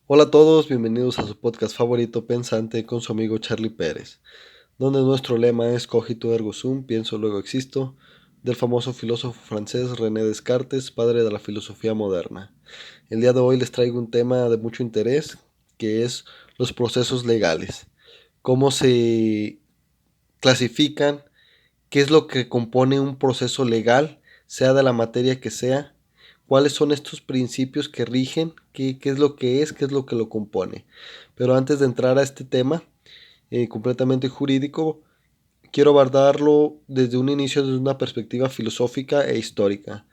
Hola a todos, bienvenidos a su podcast favorito Pensante con su amigo Charlie Pérez, donde nuestro lema es Cogito ergo sum, pienso luego existo, del famoso filósofo francés René Descartes, padre de la filosofía moderna. El día de hoy les traigo un tema de mucho interés, que es los procesos legales. Cómo se clasifican, qué es lo que compone un proceso legal, sea de la materia que sea, cuáles son estos principios que rigen, qué es lo que es, qué es lo que lo compone. Pero antes de entrar a este tema completamente jurídico, quiero abordarlo desde un inicio, desde una perspectiva filosófica e histórica.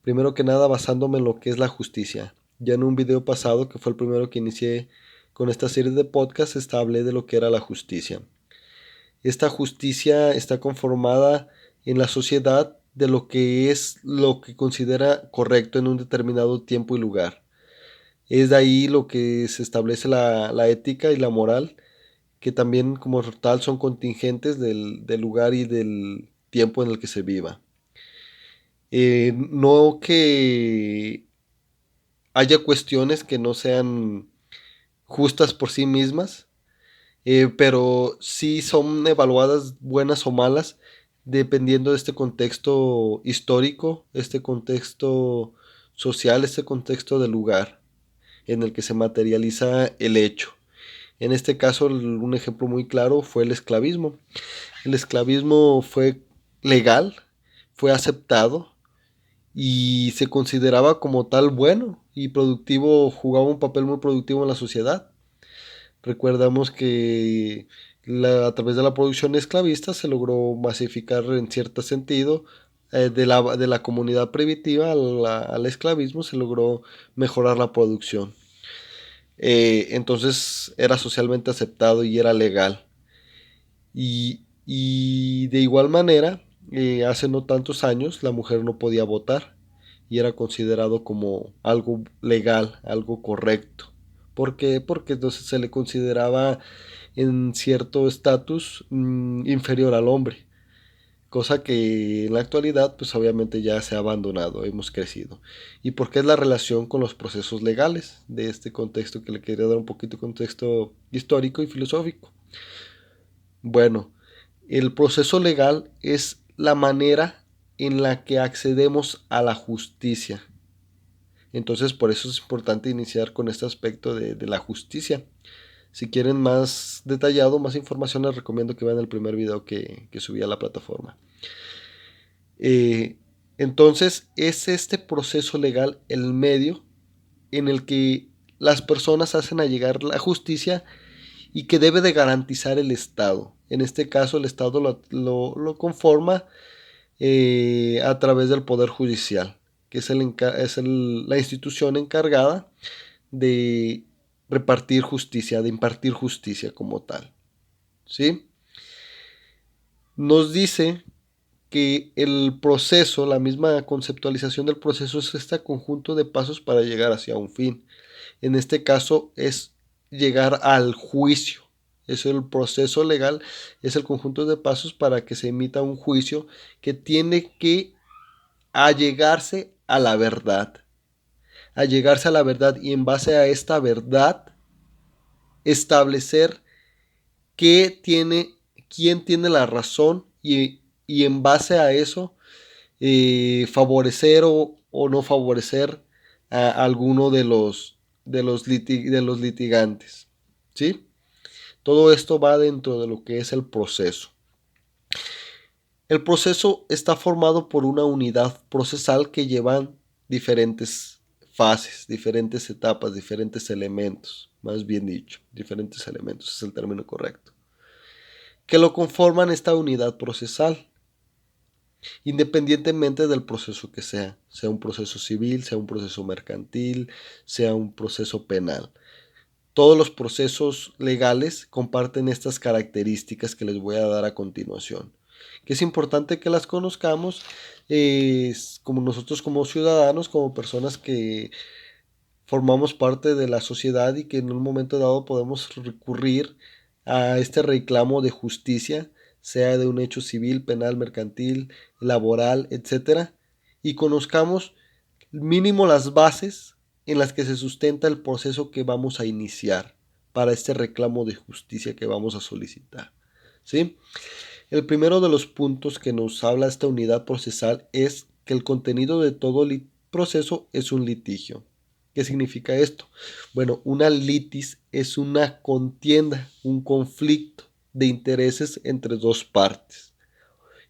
Primero que nada, basándome en lo que es la justicia. Ya en un video pasado, que fue el primero que inicié con esta serie de podcasts, hablé de lo que era la justicia. Esta justicia está conformada en la sociedad de lo que es lo que considera correcto en un determinado tiempo y lugar. Es de ahí lo que se establece la ética y la moral, que también como tal son contingentes del lugar y del tiempo en el que se viva. No que haya cuestiones que no sean justas por sí mismas, pero sí son evaluadas buenas o malas dependiendo de este contexto histórico, este contexto social, este contexto del lugar en el que se materializa el hecho. En este caso, un ejemplo muy claro fue el esclavismo. El esclavismo fue legal, fue aceptado y se consideraba como tal bueno y productivo, jugaba un papel muy productivo en la sociedad. Recordamos que a través de la producción esclavista se logró masificar en cierto sentido de la comunidad primitiva al esclavismo, se logró mejorar la producción. Entonces era socialmente aceptado y era legal. Y de igual manera, hace no tantos años la mujer no podía votar y era considerado como algo legal, algo correcto. ¿Por qué? Porque entonces se le consideraba en cierto estatus inferior al hombre, cosa que en la actualidad pues obviamente ya se ha abandonado, hemos crecido. ¿Y por qué es la relación con los procesos legales de este contexto que le quería dar un poquito de contexto histórico y filosófico? Bueno, el proceso legal es la manera en la que accedemos a la justicia. Entonces, por eso es importante iniciar con este aspecto de la justicia. Si quieren más detallado, más información, les recomiendo que vean el primer video que subí a la plataforma. Eh, entonces, es este proceso legal el medio en el que las personas hacen a llegar la justicia y que debe de garantizar el Estado. En este caso, el Estado lo conforma a través del Poder Judicial, que es la institución encargada de repartir justicia, de impartir justicia como tal. ¿Sí? Nos dice que el proceso, la misma conceptualización del proceso es este conjunto de pasos para llegar hacia un fin. En este caso es llegar al juicio. Es el proceso legal, es el conjunto de pasos para que se emita un juicio que tiene que allegarse a la verdad. Allegarse a la verdad y en base a esta verdad establecer qué tiene, quién tiene la razón y en base a eso favorecer o no favorecer a alguno de los litigantes. ¿Sí? Todo esto va dentro de lo que es el proceso. El proceso está formado por una unidad procesal que llevan diferentes fases, diferentes etapas, diferentes elementos, más bien dicho, diferentes elementos es el término correcto, que lo conforman esta unidad procesal, independientemente del proceso que sea un proceso civil, sea un proceso mercantil, sea un proceso penal. Todos los procesos legales comparten estas características que les voy a dar a continuación, que es importante que las conozcamos como nosotros como ciudadanos, como personas que formamos parte de la sociedad y que en un momento dado podemos recurrir a este reclamo de justicia, sea de un hecho civil, penal, mercantil, laboral, etcétera, y conozcamos mínimo las bases en las que se sustenta el proceso que vamos a iniciar para este reclamo de justicia que vamos a solicitar. ¿Sí? El primero de los puntos que nos habla esta unidad procesal es que el contenido de todo proceso es un litigio. ¿Qué significa esto? Bueno, una litis es una contienda, un conflicto de intereses entre dos partes.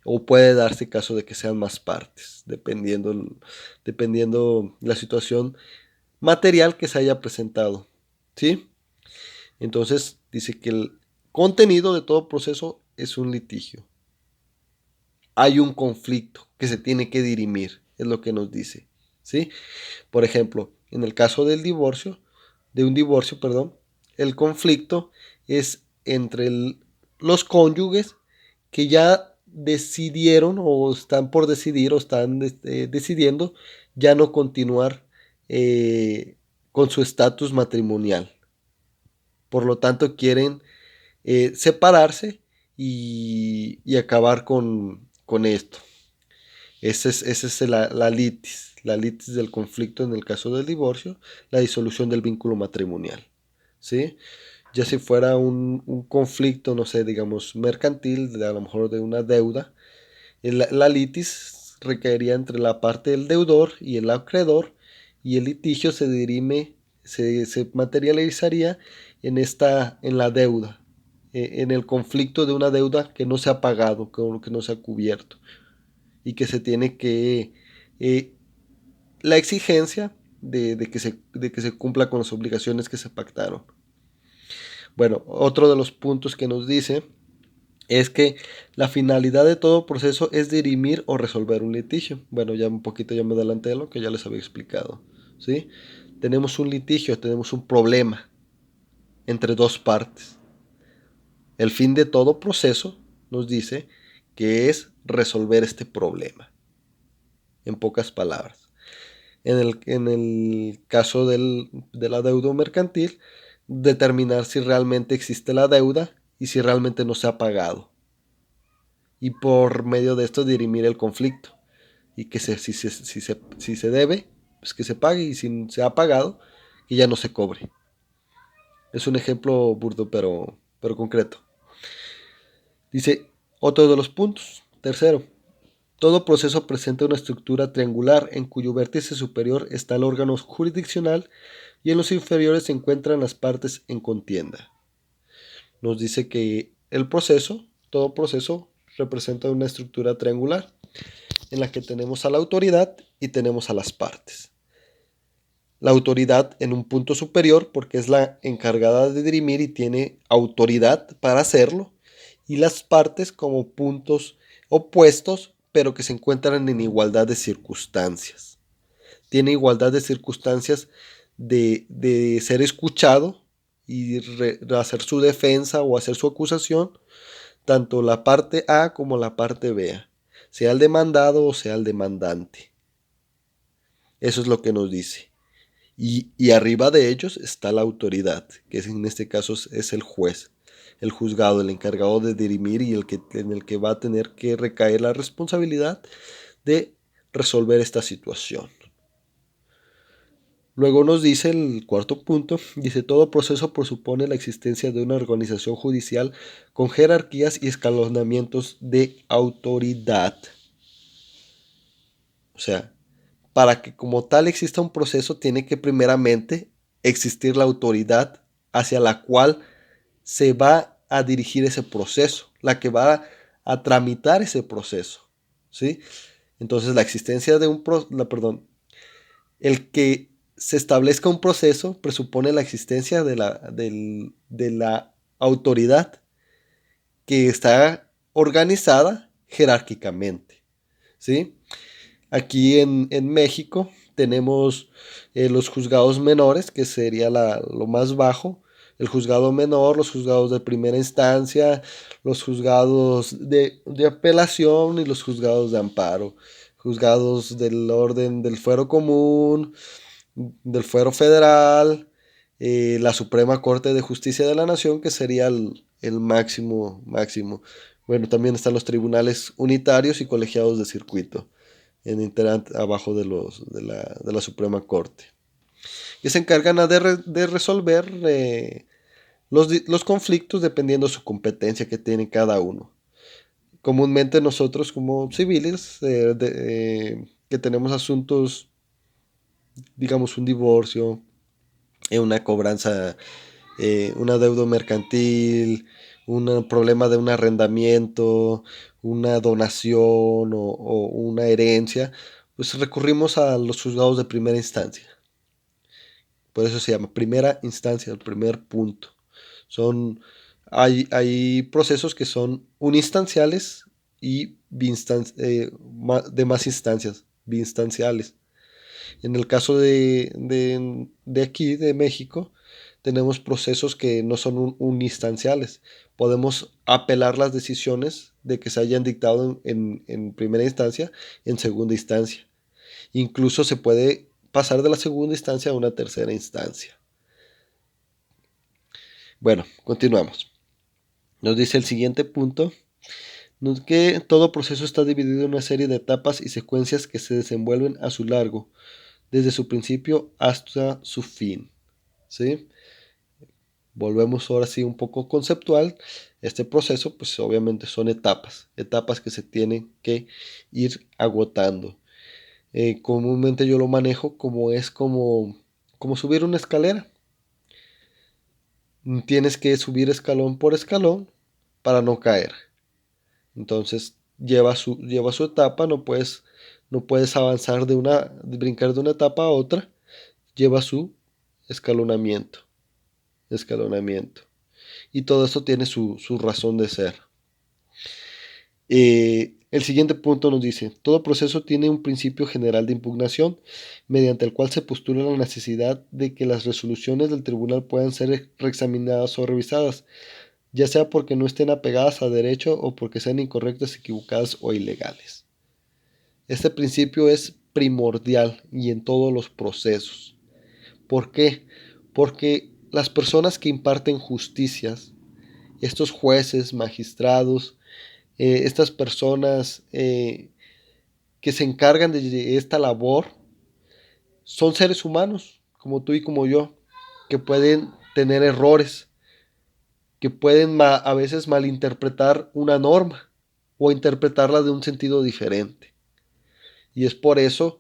O puede darse caso de que sean más partes, dependiendo la situación material que se haya presentado. ¿Sí? Entonces dice que el contenido de todo proceso es un litigio. Hay un conflicto que se tiene que dirimir, es lo que nos dice. ¿Sí? Por ejemplo, en el caso del divorcio, el conflicto es entre los cónyuges que ya decidieron o están por decidir o están decidiendo ya no continuar con su estatus matrimonial. Por lo tanto, quieren separarse y acabar con esto. Esa es la litis del conflicto en el caso del divorcio, la disolución del vínculo matrimonial. ¿Sí? Ya si fuera un conflicto, no sé, digamos, mercantil, a lo mejor de una deuda, la litis recaería entre la parte del deudor y el acreedor, y el litigio se materializaría en la deuda, en el conflicto de una deuda que no se ha pagado, que no se ha cubierto, y que se tiene que, la exigencia de que se cumpla con las obligaciones que se pactaron. Bueno, otro de los puntos que nos dice es que la finalidad de todo proceso es dirimir o resolver un litigio. Bueno, ya un poquito ya me adelanté de lo que ya les había explicado, ¿sí? Tenemos un litigio, tenemos un problema entre dos partes. El fin de todo proceso nos dice que es resolver este problema, en pocas palabras. En el caso de la deuda mercantil, determinar si realmente existe la deuda y si realmente no se ha pagado. Y por medio de esto dirimir el conflicto. Y que si se debe, pues que se pague, y si se ha pagado, que ya no se cobre. Es un ejemplo burdo, pero concreto. Dice otro de los puntos. Tercero, todo proceso presenta una estructura triangular en cuyo vértice superior está el órgano jurisdiccional y en los inferiores se encuentran las partes en contienda. Nos dice que todo proceso representa una estructura triangular en la que tenemos a la autoridad y tenemos a las partes. La autoridad en un punto superior porque es la encargada de dirimir y tiene autoridad para hacerlo, y las partes como puntos opuestos pero que se encuentran en igualdad de circunstancias. Tiene igualdad de circunstancias de ser escuchado y hacer su defensa o hacer su acusación, tanto la parte A como la parte B, sea el demandado o sea el demandante. Eso es lo que nos dice. Y arriba de ellos está la autoridad, que en este caso es el juez, el juzgado, el encargado de dirimir y en el que va a tener que recaer la responsabilidad de resolver esta situación. Luego nos dice el cuarto punto, dice todo proceso presupone la existencia de una organización judicial con jerarquías y escalonamientos de autoridad. O sea, para que como tal exista un proceso tiene que primeramente existir la autoridad hacia la cual se va a dirigir ese proceso, la que va a tramitar ese proceso, ¿sí? Entonces la existencia de el que se establezca un proceso presupone la existencia de la autoridad que está organizada jerárquicamente, ¿sí? Aquí en México tenemos los juzgados menores, que sería lo más bajo, el juzgado menor, los juzgados de primera instancia, los juzgados de apelación y los juzgados de amparo, juzgados del orden del fuero común, del fuero federal, la Suprema Corte de Justicia de la Nación, que sería el máximo. Bueno, también están los tribunales unitarios y colegiados de circuito abajo de la Suprema Corte. que se encargan de resolver los conflictos dependiendo de su competencia que tiene cada uno. Comúnmente nosotros como civiles que tenemos asuntos, digamos un divorcio, una cobranza, una deuda mercantil, un problema de un arrendamiento, una donación o una herencia, pues recurrimos a los juzgados de primera instancia. Por eso se llama primera instancia, el primer punto. Son, hay procesos que son uninstanciales y de más instancias, biinstanciales. En el caso de aquí, de México, tenemos procesos que no son uninstanciales. Podemos apelar las decisiones de que se hayan dictado en primera instancia, en segunda instancia. Incluso se puede pasar de la segunda instancia a una tercera instancia. Bueno, continuamos. Nos dice el siguiente punto, que todo proceso está dividido en una serie de etapas y secuencias que se desenvuelven a su largo, desde su principio hasta su fin. ¿Sí? Volvemos ahora sí un poco conceptual. Este proceso, pues obviamente son etapas que se tienen que ir agotando. Comúnmente yo lo manejo como subir una escalera. Tienes que subir escalón por escalón para no caer. Entonces lleva su etapa, no puedes avanzar brincar de una etapa a otra, lleva su escalonamiento, escalonamiento. Y todo esto tiene su razón de ser. El siguiente punto nos dice, todo proceso tiene un principio general de impugnación, mediante el cual se postula la necesidad de que las resoluciones del tribunal puedan ser reexaminadas o revisadas, ya sea porque no estén apegadas a derecho o porque sean incorrectas, equivocadas o ilegales. Este principio es primordial y en todos los procesos. ¿Por qué? Porque las personas que imparten justicias, estos jueces, magistrados, estas personas que se encargan de esta labor, son seres humanos, como tú y como yo, que pueden tener errores, que pueden a veces malinterpretar una norma o interpretarla de un sentido diferente. Y es por eso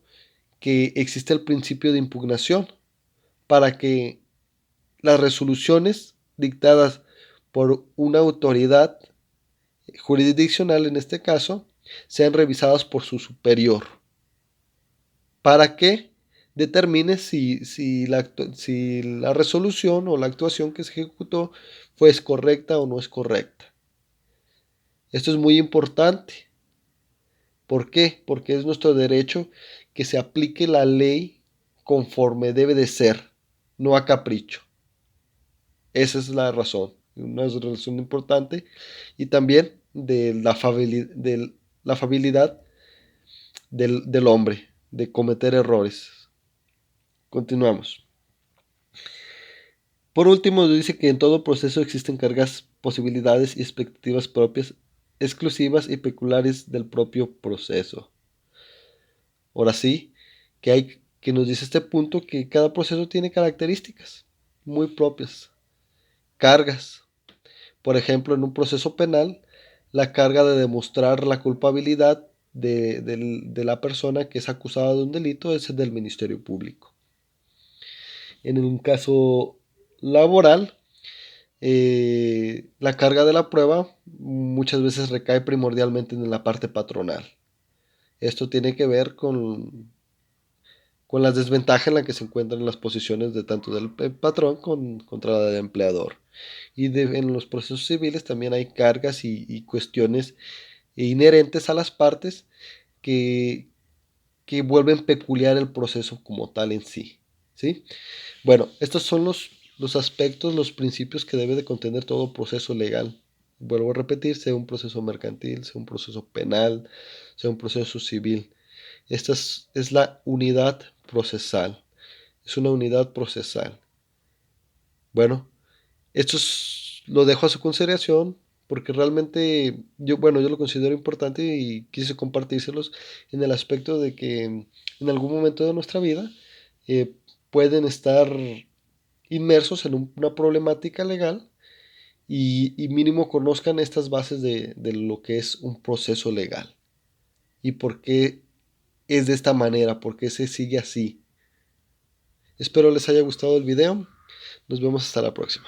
que existe el principio de impugnación, para que las resoluciones dictadas por una autoridad jurisdiccional, en este caso, sean revisadas por su superior, para que determine si la resolución o la actuación que se ejecutó fue correcta o no es correcta. Esto es muy importante. ¿Por qué? Porque es nuestro derecho que se aplique la ley conforme debe de ser, no a capricho. Esa es la razón, una razón importante. Y también de la afabilidad del hombre, de cometer errores. Continuamos. Por último, dice que en todo proceso existen cargas, posibilidades y expectativas propias, exclusivas y peculiares del propio proceso. Ahora sí, que nos dice este punto que cada proceso tiene características muy propias, cargas. Por ejemplo, en un proceso penal, la carga de demostrar la culpabilidad de la persona que es acusada de un delito es del Ministerio Público. En un caso laboral, la carga de la prueba muchas veces recae primordialmente en la parte patronal. Esto tiene que ver con las desventajas en las que se encuentran las posiciones de tanto del patrón contra la del empleador. En los procesos civiles también hay cargas y cuestiones inherentes a las partes que, que vuelven peculiar el proceso como tal en sí. ¿Sí? Bueno, estos son los aspectos, los principios que debe de contener todo proceso legal. Vuelvo a repetir, sea un proceso mercantil, sea un proceso penal, sea un proceso civil. Esta es la unidad procesal. Es una unidad procesal. Bueno, lo dejo a su consideración porque realmente yo lo considero importante y quise compartírselos en el aspecto de que en algún momento de nuestra vida pueden estar inmersos en una problemática legal y mínimo conozcan estas bases de lo que es un proceso legal y por qué es de esta manera, por qué se sigue así. Espero les haya gustado el video. Nos vemos hasta la próxima.